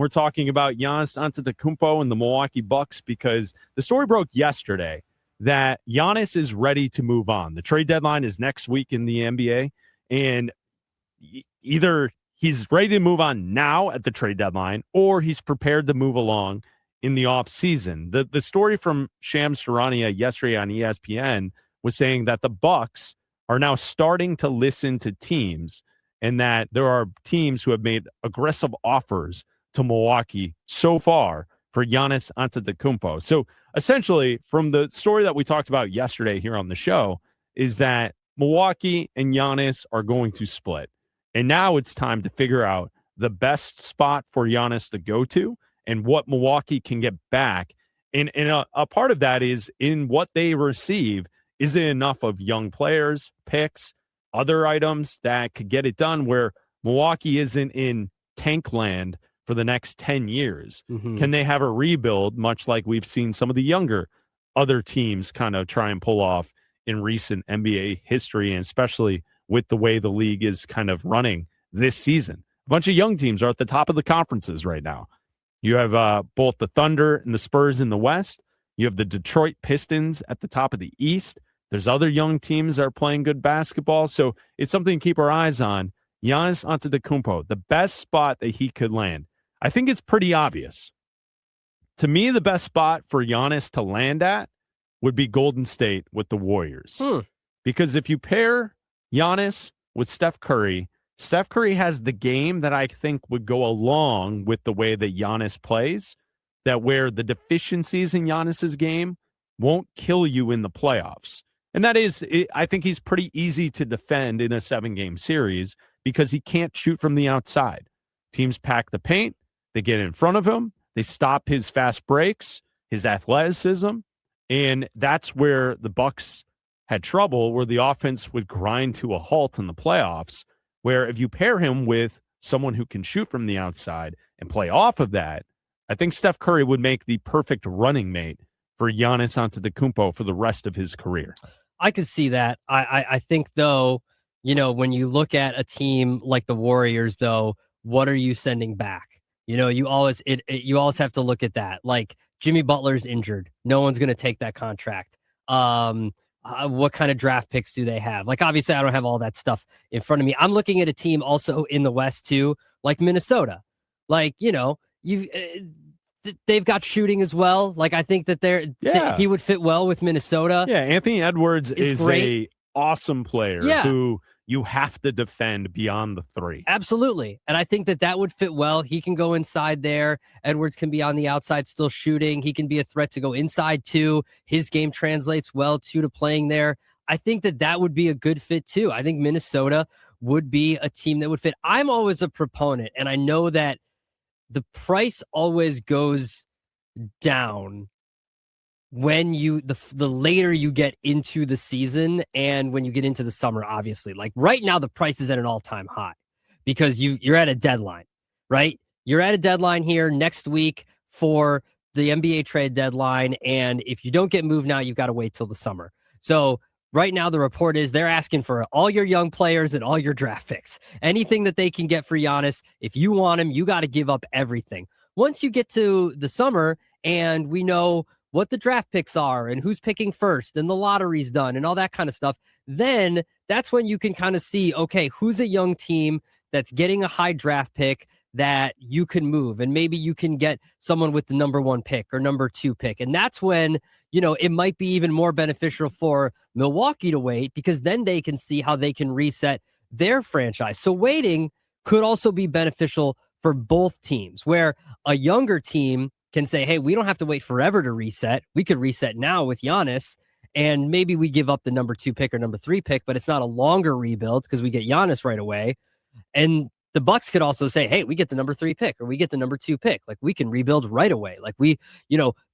We're talking about Giannis Antetokounmpo and the Milwaukee Bucks because the story broke yesterday that Giannis is ready to move on. The trade deadline is next week in the NBA, and either he's ready to move on now at the trade deadline or he's prepared to move along in the offseason. The story from Shams Charania yesterday on ESPN was saying that the Bucks are now starting to listen to teams and that there are teams who have made aggressive offers to Milwaukee so far for Giannis Antetokounmpo. So essentially, from the story that we talked about yesterday here on the show, is that Milwaukee and Giannis are going to split. And now it's time to figure out the best spot for Giannis to go to and what Milwaukee can get back. And a part of that is in what they receive. Is it enough of young players, picks, other items that could get it done where Milwaukee isn't in tank land for the next 10 years? Mm-hmm. Can they have a rebuild, much like we've seen some of the younger other teams kind of try and pull off in recent NBA history, and especially with the way the league is kind of running this season? A bunch of young teams are at the top of the conferences right now. You have both the Thunder and the Spurs in the West. You have the Detroit Pistons at the top of the East. There's other young teams that are playing good basketball. So it's something to keep our eyes on. Giannis Antetokounmpo, the best spot that he could land. I think it's pretty obvious. To me, the best spot for Giannis to land at would be Golden State with the Warriors. Because if you pair Giannis with Steph Curry has the game that I think would go along with the way that Giannis plays, that where the deficiencies in Giannis's game won't kill you in the playoffs. And that is, I think he's pretty easy to defend in a 7-game series because he can't shoot from the outside. Teams pack the paint. They get in front of him. They stop his fast breaks, his athleticism. And that's where the Bucks had trouble, where the offense would grind to a halt in the playoffs, where if you pair him with someone who can shoot from the outside and play off of that, I think Steph Curry would make the perfect running mate for Giannis Antetokounmpo for the rest of his career. I could see that. I think, though, when you look at a team like the Warriors, though, what are you sending back? You always have to look at that. Like, Jimmy Butler's injured. No one's going to take that contract. What kind of draft picks do they have? Like, obviously, I don't have all that stuff in front of me. I'm looking at a team also in the West, too, like Minnesota. Like, they've got shooting as well. Like, I think that he would fit well with Minnesota. Yeah, Anthony Edwards is a awesome player who you have to defend beyond the three. Absolutely. And I think that would fit well. He can go inside there. Edwards can be on the outside still shooting. He can be a threat to go inside too. His game translates well too to playing there. I think that would be a good fit too. I think Minnesota would be a team that would fit. I'm always a proponent, and I know that the price always goes down when the later you get into the season and when you get into the summer, obviously. Like right now, the price is at an all-time high because you're at a deadline, right? You're at a deadline here next week for the NBA trade deadline, and if you don't get moved now, you've got to wait till the summer. So right now, the report is they're asking for all your young players and all your draft picks. Anything that they can get for Giannis, if you want him, you got to give up everything. Once you get to the summer and we know what the draft picks are and who's picking first and the lottery's done and all that kind of stuff, then that's when you can kind of see, okay, who's a young team that's getting a high draft pick that you can move, and maybe you can get someone with the number 1 pick or number 2 pick. And that's when, it might be even more beneficial for Milwaukee to wait, because then they can see how they can reset their franchise. So waiting could also be beneficial for both teams, where a younger team can say, hey, we don't have to wait forever to reset. We could reset now with Giannis, and maybe we give up the number 2 pick or number 3 pick, but it's not a longer rebuild because we get Giannis right away. And the Bucks could also say, hey, we get the number 3 pick or we get the number 2 pick. Like, we can rebuild right away. Like, we,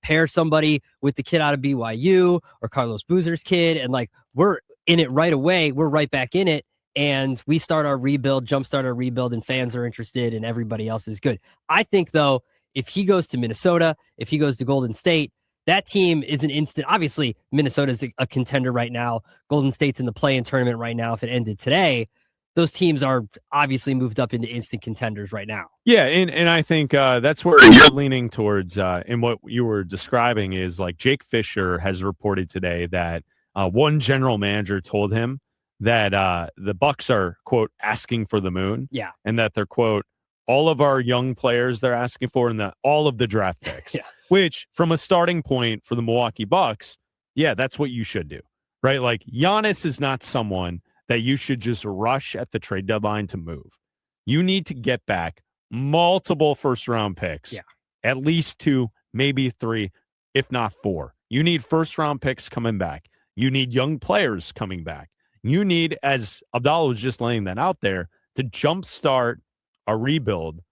pair somebody with the kid out of BYU or Carlos Boozer's kid, and like, we're in it right away. We're right back in it. And we start our rebuild, jumpstart our rebuild, and fans are interested and everybody else is good. I think, though, if he goes to Minnesota, if he goes to Golden State, that team is an instant. Obviously, Minnesota's a contender right now. Golden State's in the play-in tournament right now if it ended today. those teams are obviously moved up into instant contenders right now. Yeah, and I think that's where you're leaning towards. And what you were describing is like Jake Fisher has reported today that one general manager told him that the Bucks are, quote, asking for the moon. Yeah. And that they're, quote, all of our young players they're asking for and all of the draft picks. Yeah. Which, from a starting point for the Milwaukee Bucks, yeah, that's what you should do, right? Like, Giannis is not someone that you should just rush at the trade deadline to move. You need to get back multiple first-round picks. Yeah. At least 2, maybe 3, if not 4. You need first-round picks coming back. You need young players coming back. You need, as Abdalla was just laying that out there, to jumpstart a rebuild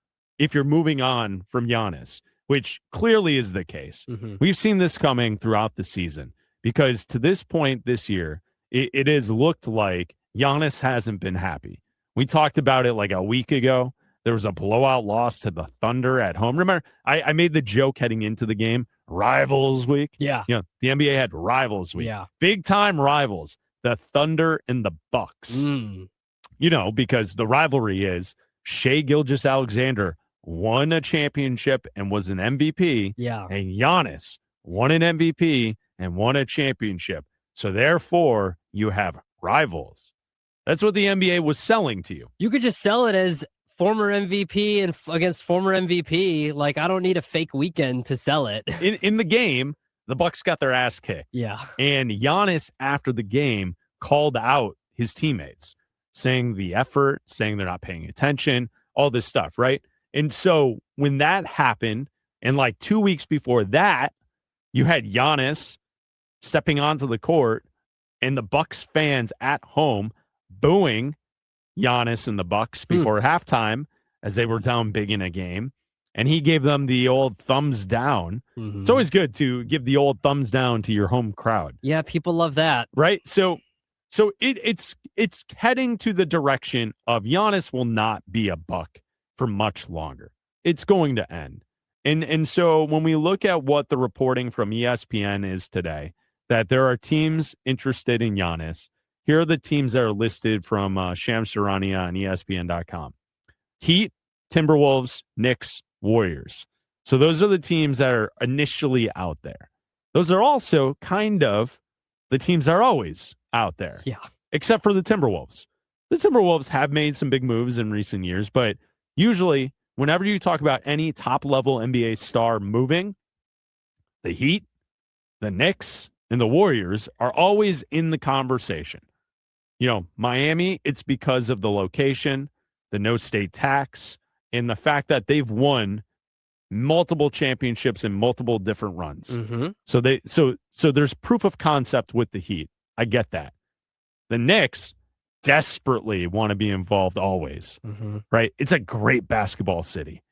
if you're moving on from Giannis, which clearly is the case. Mm-hmm. We've seen this coming throughout the season because to this point this year, it has looked like Giannis hasn't been happy. We talked about it like a week ago. There was a blowout loss to the Thunder at home. Remember, I made the joke heading into the game, Rivals Week. Yeah. You know, the NBA had Rivals Week. Yeah. Big time rivals, the Thunder and the Bucks. You know, because the rivalry is Shai Gilgeous-Alexander won a championship and was an MVP. Yeah. And Giannis won an MVP and won a championship. So therefore, you have rivals. That's what the NBA was selling to you. You could just sell it as former MVP and against former MVP. Like, I don't need a fake weekend to sell it. In the game, the Bucks got their ass kicked. Yeah. And Giannis, after the game, called out his teammates, saying the effort, saying they're not paying attention, all this stuff, right? And so when that happened, and like 2 weeks before that, you had Giannis stepping onto the court and the Bucks fans at home booing Giannis and the Bucks before halftime as they were down big in a game. And he gave them the old thumbs down. Mm-hmm. It's always good to give the old thumbs down to your home crowd. Yeah, people love that. Right? So it's heading to the direction of Giannis will not be a Buck for much longer. It's going to end. And so when we look at what the reporting from ESPN is today, that there are teams interested in Giannis. Here are the teams that are listed from Shams Charania on ESPN.com. Heat, Timberwolves, Knicks, Warriors. So those are the teams that are initially out there. Those are also kind of the teams that are always out there. Yeah. Except for the Timberwolves. The Timberwolves have made some big moves in recent years, but usually whenever you talk about any top-level NBA star moving, the Heat, the Knicks, and the Warriors are always in the conversation. You know, Miami, it's because of the location, the no state tax, and the fact that they've won multiple championships in multiple different runs. Mm-hmm. So there's proof of concept with the Heat. I get that. The Knicks desperately want to be involved always, right? It's a great basketball city.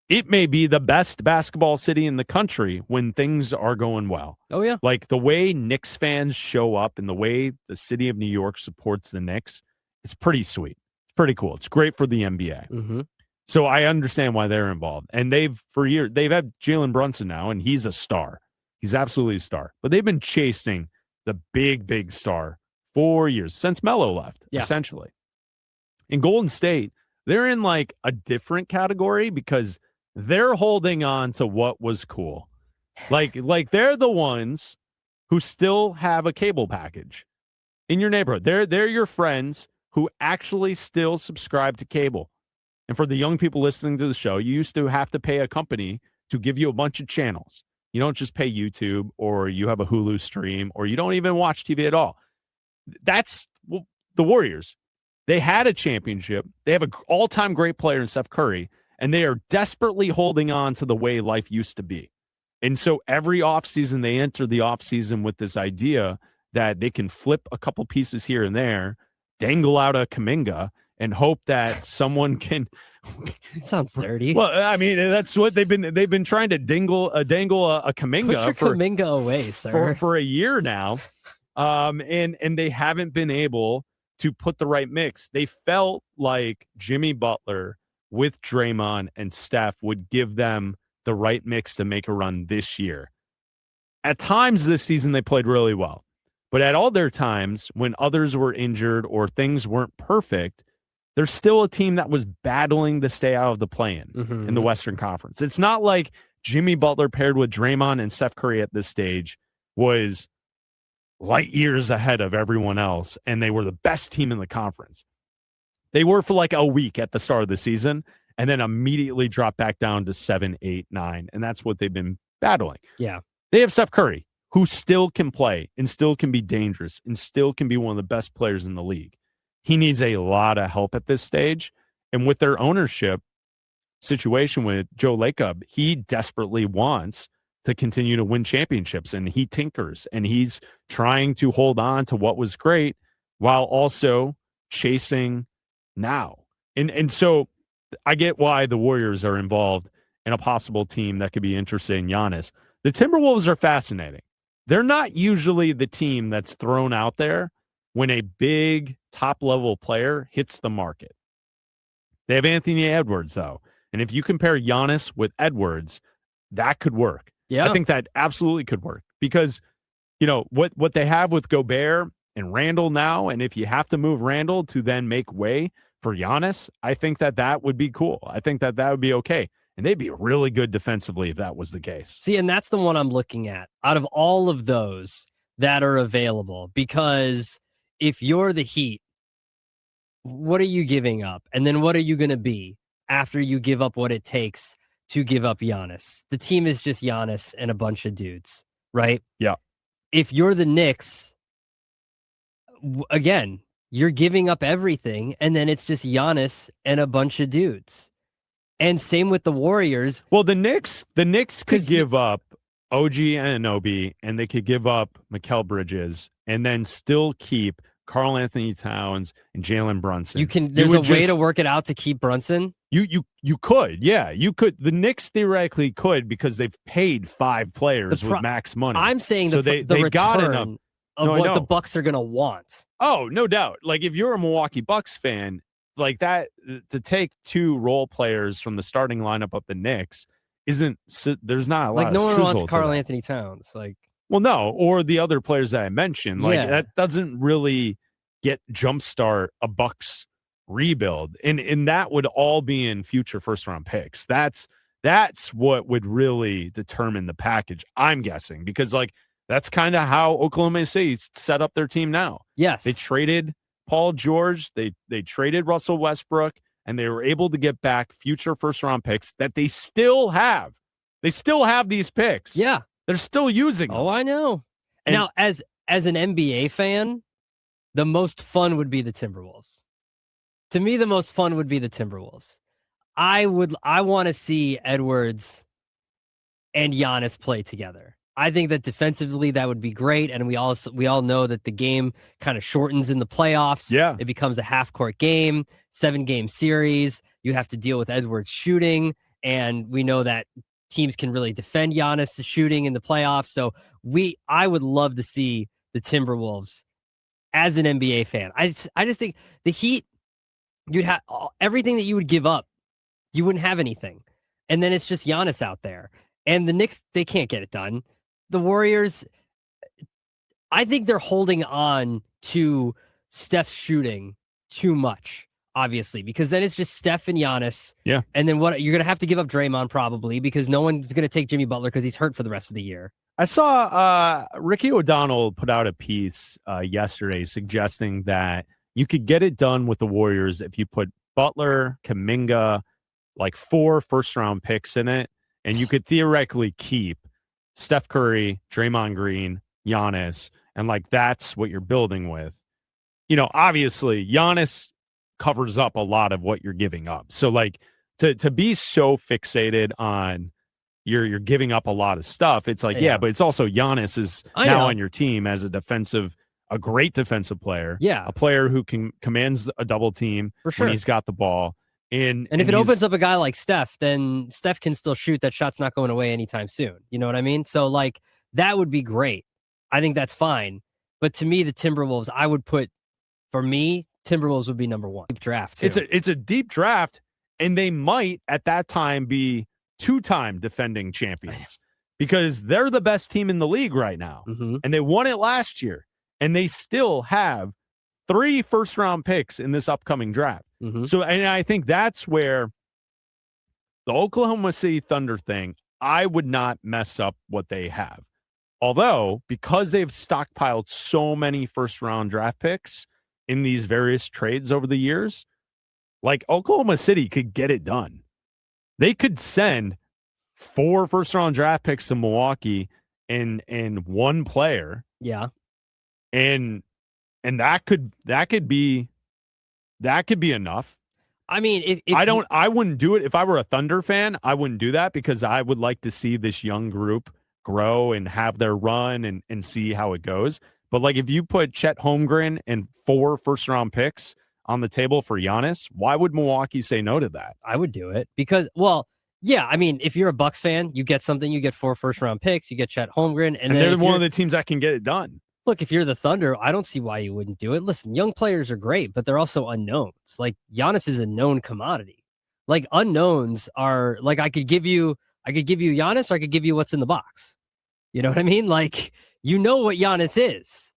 It may be the best basketball city in the country when things are going well. Oh, yeah. Like the way Knicks fans show up and the way the city of New York supports the Knicks, it's pretty sweet. It's pretty cool. It's great for the NBA. Mm-hmm. So I understand why they're involved. And for years, they've had Jalen Brunson now, and he's a star. He's absolutely a star. But they've been chasing the big star for years, since Melo left, essentially. In Golden State, they're in like a different category because they're holding on to what was cool. Like they're the ones who still have a cable package in your neighborhood. They're your friends who actually still subscribe to cable. And for the young people listening to the show, you used to have to pay a company to give you a bunch of channels. You don't just pay YouTube, or you have a Hulu stream, or you don't even watch TV at all. That's the Warriors. They had a championship. They have an all-time great player in Steph Curry, and they are desperately holding on to the way life used to be. And so every offseason, they enter the offseason with this idea that they can flip a couple pieces here and there, dangle out a Kuminga, and hope that someone can. It sounds dirty. Well, I mean, that's what they've been trying to dangle a Kuminga. Put your Kuminga away, sir. For a year now, and they haven't been able to put the right mix. They felt like Jimmy Butler with Draymond and Steph would give them the right mix to make a run this year. At times this season, they played really well. But at all their times, when others were injured or things weren't perfect, they're still a team that was battling to stay out of the play-in in the Western Conference. It's not like Jimmy Butler paired with Draymond and Steph Curry at this stage was light years ahead of everyone else, and they were the best team in the conference. They were for like a week at the start of the season, and then immediately dropped back down to 7, 8, 9, and that's what they've been battling. Yeah. They have Steph Curry, who still can play and still can be dangerous and still can be one of the best players in the league. He needs a lot of help at this stage, and with their ownership situation with Joe Lacob, he desperately wants to continue to win championships, and he tinkers, and he's trying to hold on to what was great while also chasing now. And so I get why the Warriors are involved in a possible team that could be interested in Giannis. The Timberwolves are fascinating. They're not usually the team that's thrown out there when a big top-level player hits the market. They have Anthony Edwards, though. And if you compare Giannis with Edwards, that could work. Yeah. I think that absolutely could work because, you know, what they have with Gobert and Randall now, and if you have to move Randall to then make way for Giannis, I think that would be cool. I think that would be okay. And they'd be really good defensively if that was the case. See, and that's the one I'm looking at out of all of those that are available, because if you're the Heat, what are you giving up? And then what are you going to be after you give up what it takes to give up Giannis? The team is just Giannis and a bunch of dudes, right? Yeah. If you're the Knicks, again, you're giving up everything, and then it's just Giannis and a bunch of dudes. And same with the Warriors. Well, the Knicks could give up OG Anunoby, and they could give up Mikal Bridges, and then still keep Karl Anthony Towns and Jalen Brunson. There's a way to work it out to keep Brunson. You could, yeah, you could. The Knicks theoretically could because they've paid 5 players with max money. I'm saying so they got enough of what the Bucks are going to want. Oh, no doubt. Like if you're a Milwaukee Bucks fan, like that, to take 2 role players from the starting lineup of the Knicks isn't. There's not a lot. Like no one wants Karl that. Anthony Towns. Like, well, no, or the other players that I mentioned. Like that doesn't really get jumpstart a Bucks rebuild, and that would all be in future first round picks. That's what would really determine the package, I'm guessing, because like that's kind of how Oklahoma City set up their team now. Yes, they traded Paul George, they traded Russell Westbrook, and they were able to get back future first round picks that they still have. They still have these picks. Yeah, they're still using them. Oh, I know. And now, as an NBA fan, the most fun would be the Timberwolves. To me, the most fun would be the Timberwolves. I want to see Edwards and Giannis play together. I think that defensively that would be great, and we all know that the game kind of shortens in the playoffs. Yeah, it becomes a half-court game, 7-game series. You have to deal with Edwards shooting, and we know that teams can really defend Giannis shooting in the playoffs. So I would love to see the Timberwolves as an NBA fan. I just think the Heat, you'd have everything that you would give up. You wouldn't have anything. And then it's just Giannis out there. And the Knicks, they can't get it done. The Warriors, I think they're holding on to Steph's shooting too much, obviously, because then it's just Steph and Giannis. Yeah. And then what you're going to have to give up Draymond probably because no one's going to take Jimmy Butler because he's hurt for the rest of the year. I saw Ricky O'Donnell put out a piece yesterday suggesting that you could get it done with the Warriors if you put Butler, Kuminga, like 4 first-round picks in it, and you could theoretically keep Steph Curry, Draymond Green, Giannis, and like that's what you're building with. You know, obviously, Giannis covers up a lot of what you're giving up. So, like, to be so fixated on you're giving up a lot of stuff, it's like, yeah, but it's also Giannis is now on your team as a great defensive player. Yeah. A player who commands a double team for sure when he's got the ball. And if it opens up a guy like Steph, then Steph can still shoot. That shot's not going away anytime soon. You know what I mean? So, like, that would be great. I think that's fine. But to me, the Timberwolves, Timberwolves would be number 1. Deep draft, too. It's a deep draft, and they might, at that time, be 2-time defending champions because they're the best team in the league right now. Mm-hmm. And they won it last year, and they still have 3 first-round picks in this upcoming draft. Mm-hmm. So, and I think that's where the Oklahoma City Thunder thing, I would not mess up what they have. Although, because they've stockpiled so many first-round draft picks in these various trades over the years, like Oklahoma City could get it done. They could send 4 first-round draft picks to Milwaukee and 1 player. Yeah. And that could be enough. I mean, if I wouldn't do it if I were a Thunder fan. I wouldn't do that because I would like to see this young group grow and have their run and see how it goes. But like if you put Chet Holmgren and 4 first-round picks on the table for Giannis, why would Milwaukee say no to that? I would do it because, well, yeah, I mean, if you're a Bucks fan, you get something. You get 4 first-round picks. You get Chet Holmgren, and then they're one of the teams that can get it done. Look, if you're the Thunder, I don't see why you wouldn't do it. Listen, young players are great, but they're also unknowns. Like Giannis is a known commodity. Like unknowns are like I could give you Giannis, or I could give you what's in the box. You know what I mean? Like you know what Giannis is.